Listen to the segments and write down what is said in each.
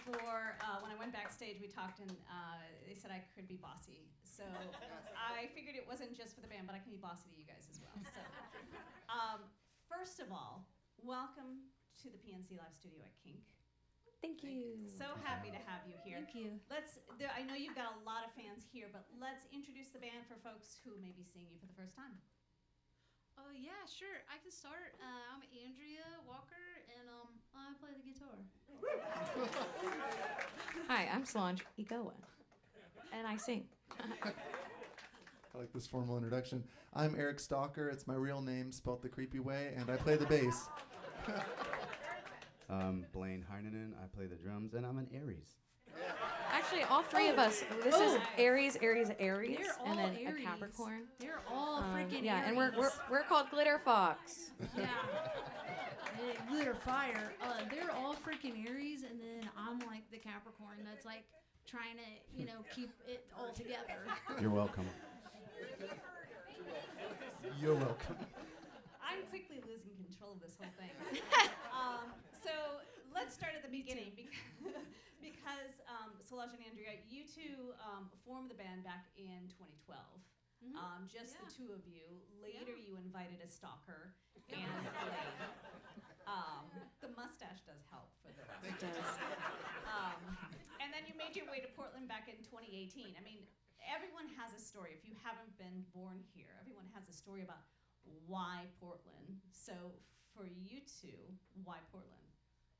before, when I went backstage, we talked, and they said I could be bossy. So I figured it wasn't just for the band, but I can be bossy to you guys as well. So, first of all, welcome to the PNC Live Studio at KINK. Thank you. So happy to have you here. Thank you. I know you've got a lot of fans here, but let's introduce the band for folks who may be seeing you for the first time. Oh yeah, sure. I can start. I'm Andrea Walker, and I play the guitar. Hi, I'm Solange Egoa, and I sing. I like this formal introduction. I'm Eric Stalker. It's my real name spelt the creepy way, and I play the bass. Blaine Heinonen. I play the drums, and I'm an Aries. Actually, all three of us. This is Aries, Aries, Aries, They're all and then Aries. a Capricorn. They're all freaking yeah, Aries. and we're called Glitterfox. Yeah. Glitter fire. They're all freaking Aries, and then I'm like the Capricorn that's like trying to, keep it all together. You're welcome. You're welcome. I'm quickly losing control of this whole thing. So let's start at the beginning because Solange and Andrea, you two formed the band back in 2012. Mm-hmm. The two of you. Later, you invited a stalker and Blaine. The mustache does help for the rest. It does. And then you made your way to Portland back in 2018. I mean, everyone has a story. If you haven't been born here, everyone has a story about why Portland. So for you two, why Portland?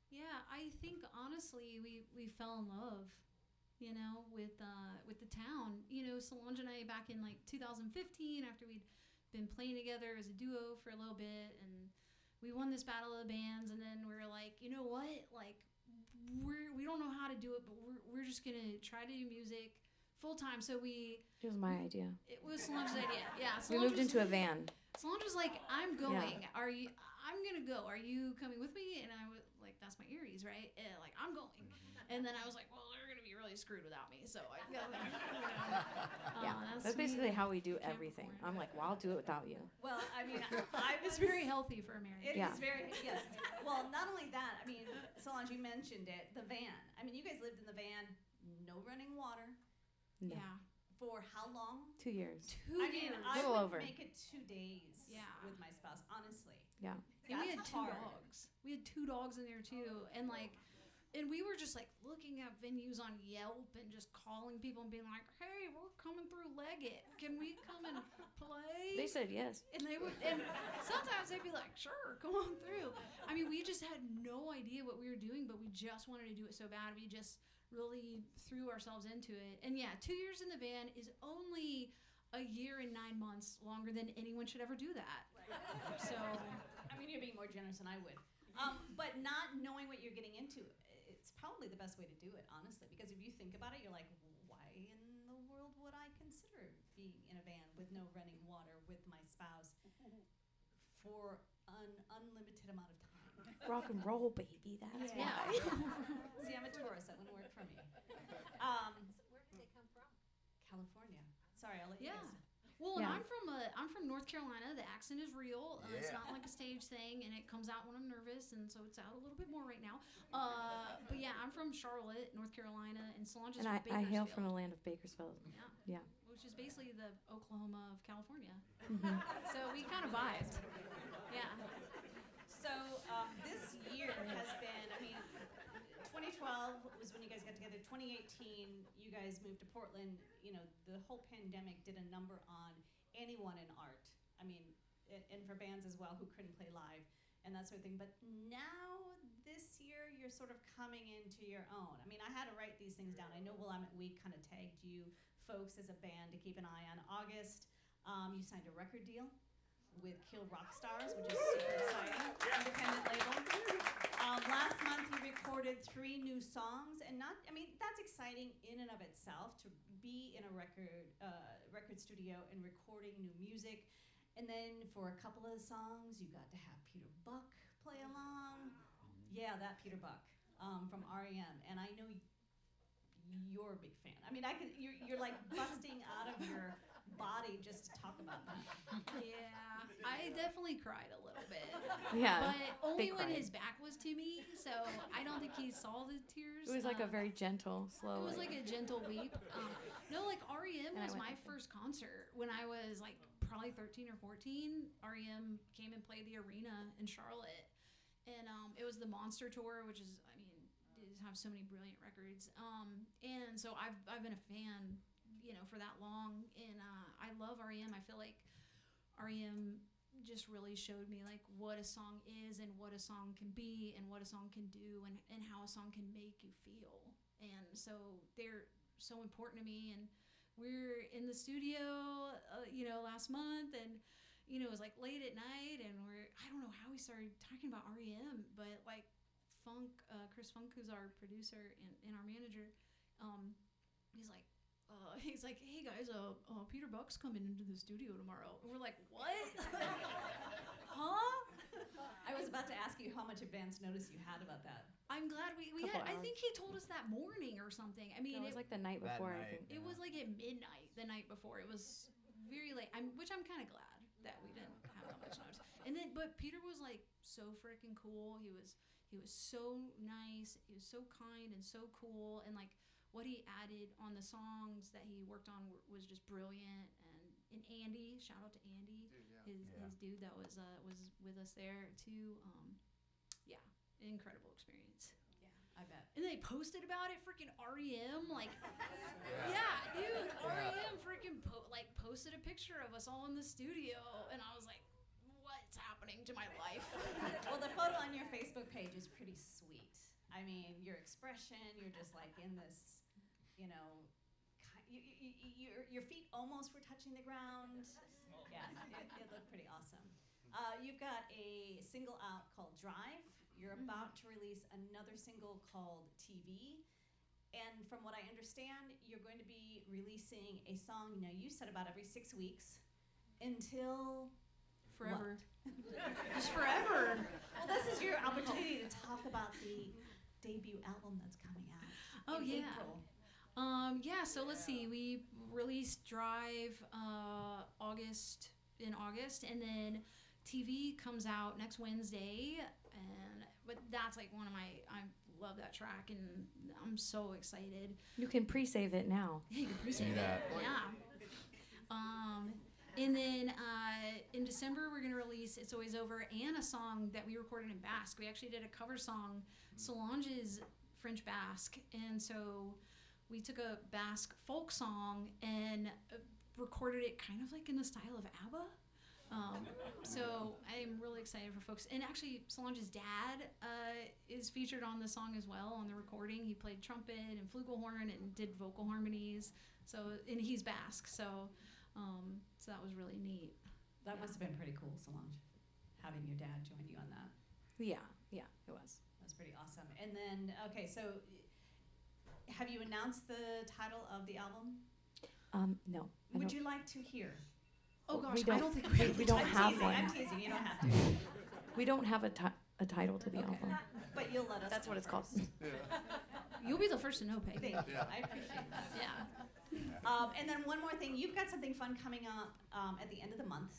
Yeah, I think honestly we fell in love, with the town. Solange and I back in like 2015, after we'd been playing together as a duo for a little bit, and we won this battle of the bands, and then we were like, you know what, like we don't know how to do it, but we're just gonna try to do music full time. So It was my idea. It was Solange's idea. Yeah, We moved into a van. Solange was like, I'm going. Yeah. I'm going to go. Are you coming with me? And I was like, that's my Aries, right? And like, I'm going. And then I was like, well, they're going to be really screwed without me. So I go. Yeah, that's basically how we do everything. I'm like, well, I'll do it without you. Well, I mean, it's very healthy for a marriage. It Yeah. is very, yes. Well, not only that, I mean, Solange, you mentioned it, the van. I mean, you guys lived in the van, no running water. No. Yeah. For how long? 2 years. 2 I years. mean, I Little would over. make it 2 days with my spouse, honestly. Yeah. And we had That's 2 hard. dogs. We had 2 dogs in there too. And we were just like looking at venues on Yelp and just calling people and being like, hey, we're coming through Leggett. Can we come and play? They said yes. And they would, and sometimes they'd be like, sure, come on through. I mean, we just had no idea what we were doing, but we just wanted to do it so bad. We just really threw ourselves into it. And yeah, 2 years in the van is only a year and 9 months longer than anyone should ever do that. Right. So, I mean, you're being more generous than I would. But not knowing what you're getting into, it's probably the best way to do it, honestly. Because if you think about it, you're like, why in the world would I consider being in a van with no running water with my spouse for an unlimited amount of time? Rock and roll, baby. That's why. See, I'm a Taurus. That wouldn't work for me. Where did they come from? California. Sorry, I'll let you yeah. guys. Well, Yeah. and I'm from North Carolina. The accent is real. It's not like a stage thing, and it comes out when I'm nervous, and so it's out a little bit more right now. But yeah, I'm from Charlotte, North Carolina, and Solange is And from I hail Bakersfield. from the land of Bakersfield. Yeah. Yeah. Which is basically the Oklahoma of California. Mm-hmm. So we kind of vibed. Yeah. So this year has been, I mean, 2012 was when you guys got together. 2018, you guys moved to Portland. You know, the whole pandemic did a number on anyone in art. I mean, and for bands as well who couldn't play live and that sort of thing. But now, this year, you're sort of coming into your own. I mean, I had to write these things down. I know Willamette Week kind of tagged you folks as a band to keep an eye on. August, you signed a record deal with Kill Rock Stars, which is super exciting, independent label. Last month you recorded 3 new songs, and that's exciting in and of itself to be in a record studio and recording new music. And then for a couple of the songs, you got to have Peter Buck play along. Yeah, that Peter Buck from REM, and I know you're a big fan. I mean, you're like busting out of your body just to talk about that. Yeah, I definitely cried a little bit. Yeah. But only Big when cry. his back was to me, so I don't think he saw the tears. It was like a very gentle, slow. It was like a gentle weep. No, like REM And I was went my like first concert when I was like probably 13 or 14. REM came and played the arena in Charlotte, and it was the Monster Tour, which is, I mean, they just have so many brilliant records. And so I've been a fan, for that long, and I love REM. I feel like REM just really showed me like what a song is and what a song can be and what a song can do and how a song can make you feel. And so they're so important to me. And we're in the studio, last month, and it was like late at night, and I don't know how we started talking about REM, but like Chris Funk, who's our producer and our manager, he's like, hey guys, Peter Buck's coming into the studio tomorrow. And we're like, what? Huh? I was about to ask you how much advance notice you had about that. I'm glad we Couple had. I hours. think he told us that morning or something. I mean, It was like the night That before, I night. think. it was like at midnight the night before. It was very late. Which I'm kind of glad that we didn't have that much notice. And then, but Peter was like so freaking cool. He was so nice. He was so kind and so cool. And like what he added on the songs that he worked on was just brilliant. And Andy, shout out to Andy, his dude that was with us there too. Yeah, incredible experience. Yeah, I bet. And they posted about it, freaking REM, like, yeah, dude, REM freaking posted a picture of us all in the studio, and I was like, what's happening to my life? Well, the photo on your Facebook page is pretty sweet. I mean, your expression, you're just like in this, your feet almost were touching the ground. Yeah, it looked pretty awesome. You've got a single out called Drive. You're about to release another single called TV. And from what I understand, you're going to be releasing a song, you said about every 6 weeks until Forever. what? Just forever. Well, this is your opportunity to talk about the debut album that's coming out Oh, in yeah. April. Yeah, so let's see. We released Drive in August, and then TV comes out next Wednesday, but that's like I love that track, and I'm so excited. You can pre-save it now. Yeah, you can pre-save Yeah. it. Yeah. And then in December we're gonna release "It's Always Over" and a song that we recorded in Basque. We actually did a cover song. Solange's French Basque, and so we took a Basque folk song and recorded it kind of like in the style of ABBA. So I'm really excited for folks. And actually, Solange's dad is featured on the song as well on the recording. He played trumpet and flugelhorn and did vocal harmonies. And he's Basque. So that was really neat. That must have been pretty cool, Solange, having your dad join you on that. Yeah, it was. That's pretty awesome. And then, okay, so have you announced the title of the album? No. Would you like to hear? Oh gosh, we I don't think we we don't have teasing, one. I'm teasing, you don't have to. We don't have a title to the Okay. album. But you'll let us That's know what it's called. first. You'll be the first to know, Peggy. Thank you. Yeah. I appreciate that. Yeah. And then one more thing. You've got something fun coming up at the end of the month.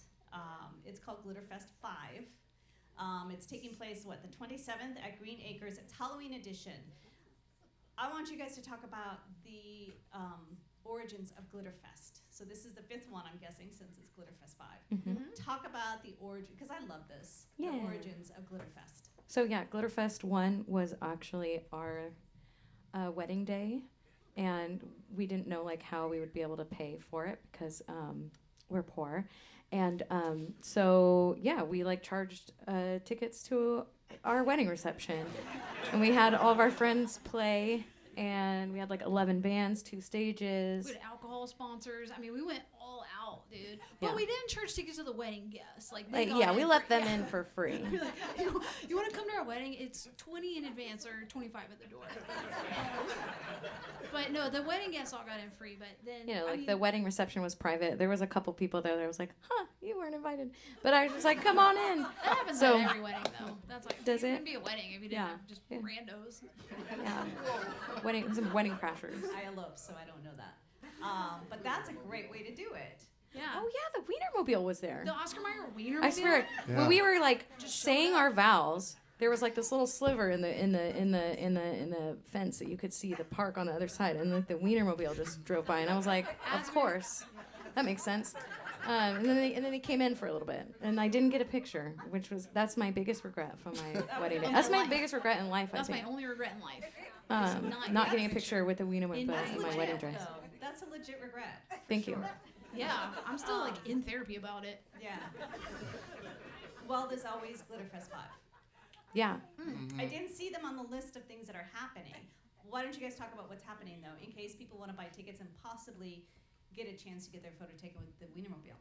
It's called Glitterfest 5. It's taking place, the 27th at Green Acres. It's Halloween edition. I want you guys to talk about the origins of Glitterfest. So this is the 5th one, I'm guessing, since it's Glitterfest 5. Mm-hmm. Talk about the origin, because I love this. Yeah. The origins of Glitterfest. So yeah, Glitterfest 1 was actually our wedding day, and we didn't know how we would be able to pay for it because we're poor, and so yeah, we charged tickets to our wedding reception, and we had all of our friends play, and we had 11 bands, 2 stages. We had alcohol sponsors. I mean, we went all out, dude. But Yeah. we didn't charge tickets to the wedding guests. We let them in for free. You want to come to our wedding? It's 20 in advance or 25 at the door. But no, the wedding guests all got in free. But then The wedding reception was private. There was a couple people there that was like, huh, you weren't invited. But I was just like, come on in. that happens So- at every wedding, though. That's Does it it? wouldn't be a wedding if you didn't Yeah. have just Yeah. randos. Yeah. Some wedding crashers. I elope, so I don't know that. But that's a great way to do it. Yeah. Oh yeah, the Wienermobile was there. The Oscar Mayer Wiener. I swear, Yeah. when we were like saying our vows, there was like this little sliver in the fence that you could see the park on the other side, and like the Wienermobile just drove by, and I was like, of course, that makes sense. And then they came in for a little bit, and I didn't get a picture, that's my biggest regret from my wedding day. That's my biggest regret in life. That's I my think. only regret in life. Not getting a picture with the Wienermobile That's in my legit, wedding dress. though. That's a legit regret. Thank you. Yeah, I'm still like in therapy about it. Yeah. Well, there's always Glitterfest 5. Yeah. I didn't see them on the list of things that are happening. Why don't you guys talk about what's happening, though, in case people want to buy tickets and possibly get a chance to get their photo taken with the Wienermobile?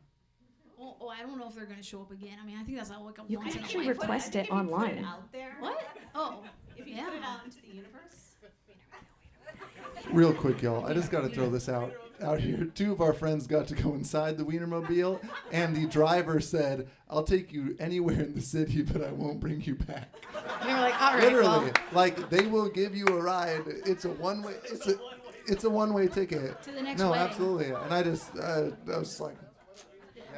Oh, I don't know if they're gonna show up again. I mean, I think that's like a You once can in a actually lifetime. request it If you put online. it out there, What? Oh, if you yeah. put it out into the universe, Real quick, y'all. I just got to throw this out here. 2 of our friends got to go inside the Wienermobile, and the driver said, "I'll take you anywhere in the city, but I won't bring you back." And they were like, all right, Literally, well. like they will give you a ride. It's a one-way. It's a one-way ticket. To the next No, wedding. absolutely. And I was like,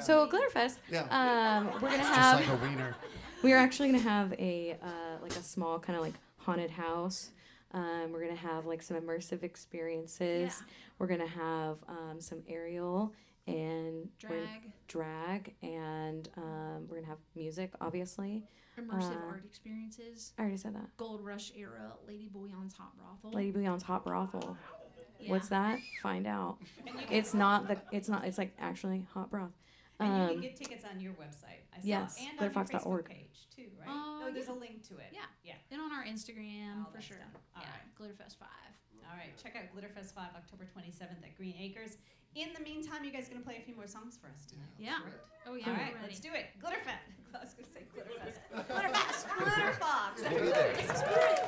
So Glitterfest, yeah. we're gonna Just have. like a wiener. We are actually gonna have a like a small kind of like haunted house. We're gonna have like some immersive experiences. Yeah. We're gonna have some aerial and Drag. and we're gonna have music, obviously. Immersive art experiences. I already said that. Gold Rush era Lady Bouillon's hot brothel. Lady Bouillon's hot brothel. Yeah. What's that? Find out. and you It's like actually hot broth. and you can get tickets on your website. I saw, yes, and on your glitterfox.org. Facebook page too, right? Oh, Oh, there's a link to it. Yeah. Yeah. And on our Instagram All for that sure. stuff. All Yeah. right. Glitterfest 5. All right, check out Glitterfest 5, October 27th at Green Acres. In the meantime, you guys gonna play a few more songs for us tonight. Yeah. Oh yeah. All we're right, ready. let's do it. Glitterfest. I was gonna say Glitterfest. Glitterfox. We'll be there. This is great.